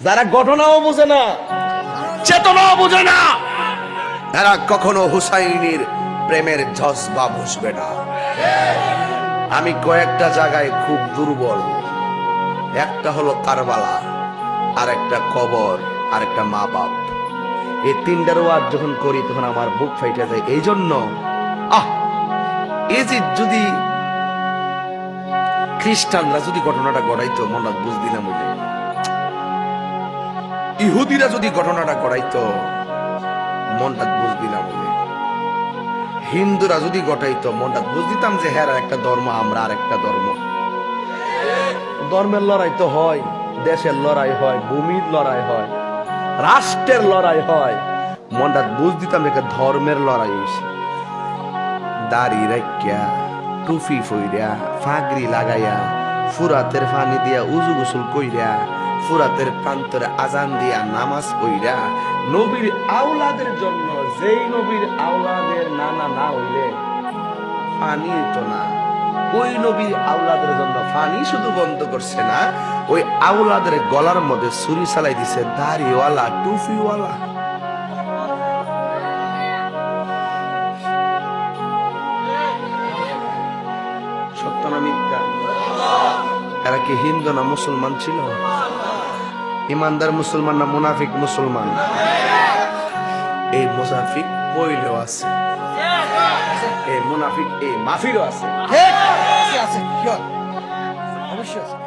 যারা ঘটনাও বোঝে না, চেতনাও বোঝে না, এরা কখনো হুসাইনের প্রেমের জজবা বুঝবে না। আমি কয়েকটা জায়গায় খুব দুর্বল। একটা হলো কারবালা, আর একটা কবর, আর একটা মা বাপ। এই তিনটার ওয়াজ যখন করি তখন আমার বুক ফাইটে যায়। এই জন্য এই যে যদি খ্রিস্টানরা যদি ঘটনাটা ঘটাইতো মনে বুঝদি না বলে, ইহুদিরা যদি ঘটনাটা ঘটাইতো মনটা বুঝদি না বলে, হিন্দুরা যদি ঘটাইতো মনটা বুঝ দিতাম যে হ্যাঁ একটা ধর্ম, আমরা আর একটা ধর্ম। ধর্মের লড়াই তো হয়, দেশের লড়াই হয়, ভূমির লড়াই হয়, রাষ্ট্রের লড়াই হয়। মনটা বুঝ দিতাম যে ধর্মের লড়াই হয়েছে। দাড়ি রাখিয়া, টুপি ফইরা, ফাগরি লাগাইয়া, ফুরাতের পানি দিয়া উজু গোসল কইরা, ফুরাতের প্রান্তরে আজান দিয়া নামাজ পইরা, নবীর আওলাদের জন্য, যেই নবীর আওলাদের নানা না হইলে পানি তো না, ওই নবীর আওলাদের জন্য পানি শুধু বন্ধ করছে না, ওই আওলাদের গলার মধ্যে ছুরি চালাই দিছে দাড়িওয়ালা, টুপিওয়ালা। সত্য না মিথ্যা? এরা কি হিন্দু না মুসলমান ছিল? ইমানদার মুসলমান না মুনাফিক মুসলমান? এই মুনাফিক পইলেও আছে, এই মুনাফিক এই মাফিরও আছে। আছে, অবশ্যই আছে।